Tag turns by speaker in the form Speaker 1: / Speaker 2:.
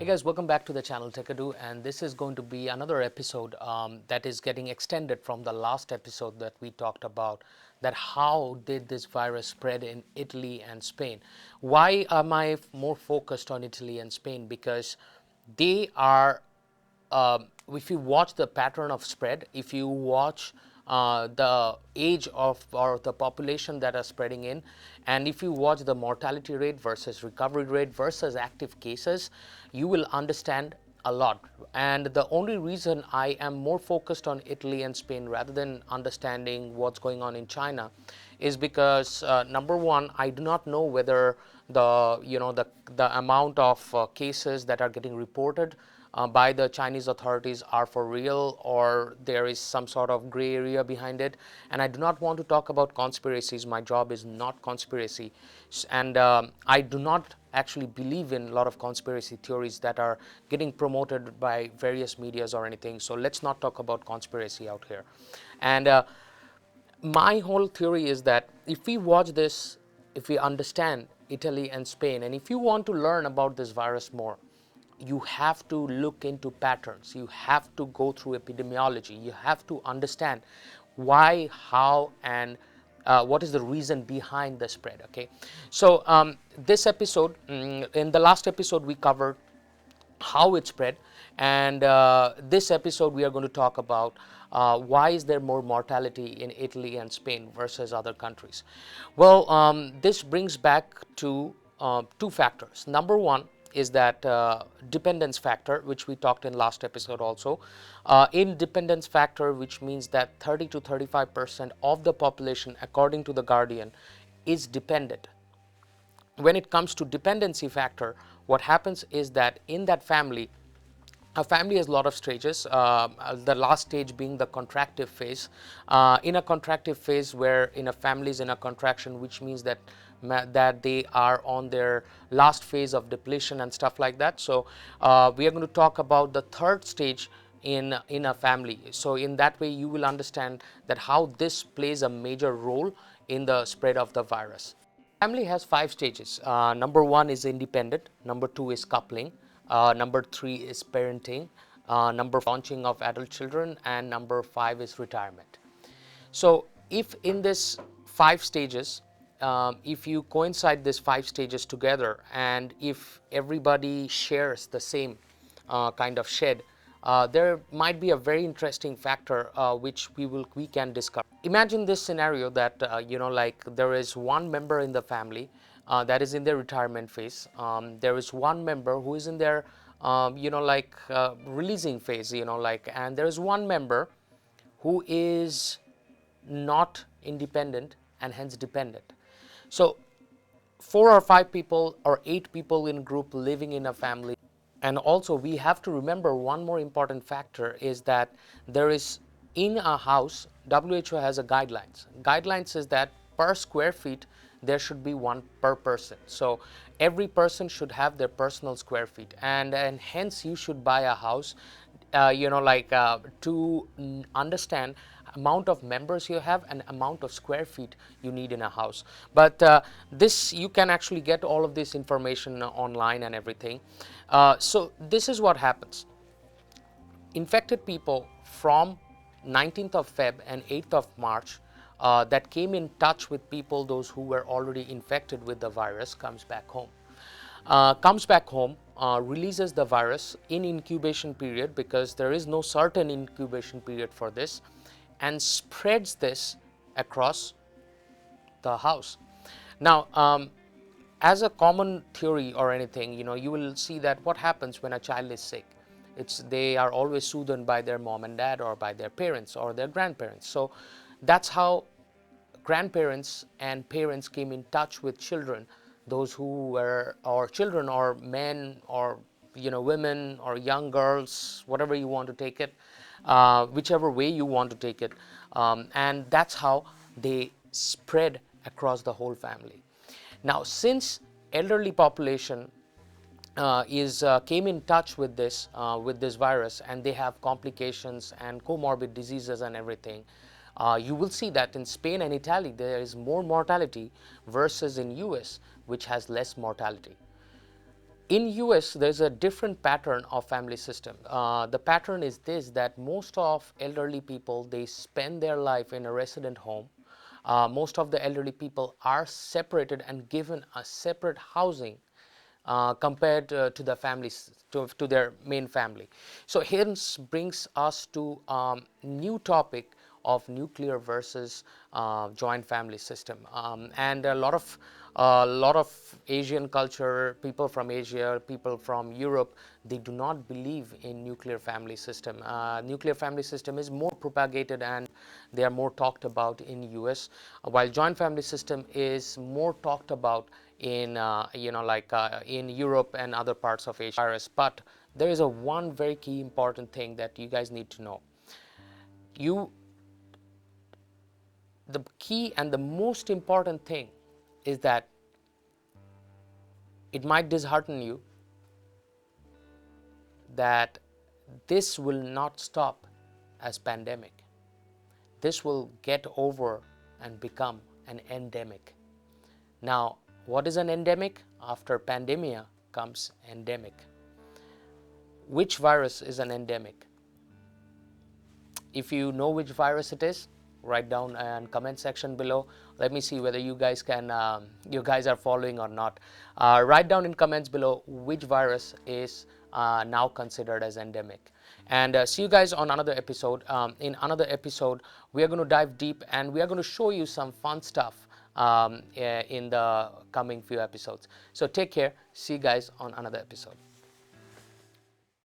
Speaker 1: Hey guys, welcome back to the channel Techado, and this is going to be another episode that is getting extended from the last episode that we talked about, that how did this virus spread in Italy and Spain. Why am I more focused on Italy and Spain? Because they are, if you watch the pattern of spread, if you watch the age of or the population that are spreading in, and if you watch the mortality rate versus recovery rate versus active cases, you will understand a lot. And the only reason I am more focused on Italy and Spain rather than understanding what's going on in China is because number one, I do not know whether the amount of cases that are getting reported by the Chinese authorities are for real, or there is some sort of gray area behind it. And I do not want to talk about conspiracies. My job is not conspiracy, and I do not actually believe in a lot of conspiracy theories that are getting promoted by various medias or anything. So let's not talk about conspiracy out here. And my whole theory is that if we watch this, if we understand Italy and Spain, and if you want to learn about this virus more, you have to look into patterns. You have to go through epidemiology. You have to understand why, how, and what is the reason behind the spread. Okay, so this episode, in the last episode, we covered how it spread, and this episode we are going to talk about why is there more mortality in Italy and Spain versus other countries. Well, this brings back to two factors. Number one is that dependence factor, which we talked in last episode also. In dependence factor, which means that 30 to 35% of the population, according to the Guardian, is dependent. When it comes to dependency factor, what happens is that in that family, a family has a lot of stages, the last stage being the contractive phase. In a contractive phase, where in a family is in a contraction, which means that they are on their last phase of depletion and stuff like that. So we are going to talk about the third stage in a family. So in that way, you will understand that how this plays a major role in the spread of the virus. Family has 5 stages. Number one is independent, number two is coupling, number three is parenting, number launching of adult children, and number five is retirement. So if in this 5 stages, if you coincide these 5 stages together, and if everybody shares the same kind of shed, there might be a very interesting factor which we can discover. Imagine this scenario that like there is one member in the family that is in their retirement phase. There is one member who is in their releasing phase, and there is one member who is not independent and hence dependent. So 4 or 5 people or 8 people in a group living in a family. And also we have to remember one more important factor is that there is in a house, WHO has a guidelines. Guidelines is that per square feet there should be one per person. So every person should have their personal square feet, and hence you should buy a house to understand amount of members you have and amount of square feet you need in a house. But this, you can actually get all of this information online and everything. So this is what happens. Infected people from 19th of Feb and 8th of March that came in touch with people, those who were already infected with the virus, comes back home. Releases the virus in incubation period, because there is no certain incubation period for this, and spreads this across the house. Now, as a common theory or anything, you will see that what happens when a child is sick. They are always soothed by their mom and dad, or by their parents or their grandparents. So that's how grandparents and parents came in touch with children, those who were, or children or men or women or young girls, whatever you want to take it, whichever way you want to take it, and that's how they spread across the whole family. Now, since elderly population came in touch with this virus, and they have complications and comorbid diseases and everything, you will see that in Spain and Italy there is more mortality versus in US, which has less mortality. In US, there's a different pattern of family system. The pattern is this, that most of elderly people, they spend their life in a resident home. Most of the elderly people are separated and given a separate housing compared to the families, to their main family. So hence brings us to new topic of nuclear versus joint family system, and a lot of Asian culture, people from Asia, people from Europe, they do not believe in nuclear family system. Nuclear family system is more propagated and they are more talked about in US, while joint family system is more talked about in in Europe and other parts of Asia. But there is a one very key important thing that you guys need to know. You The key and the most important thing is that it might dishearten you that this will not stop as pandemic. This will get over and become an endemic. Now, what is an endemic? After pandemia comes endemic. Which virus is an endemic? If you know which virus it is, write down in comment section below. Let me see whether you guys are following or not. Write down in comments below which virus is now considered as endemic. And see you guys on another episode. In another episode, we are going to dive deep and we are going to show you some fun stuff in the coming few episodes. So take care. See you guys on another episode.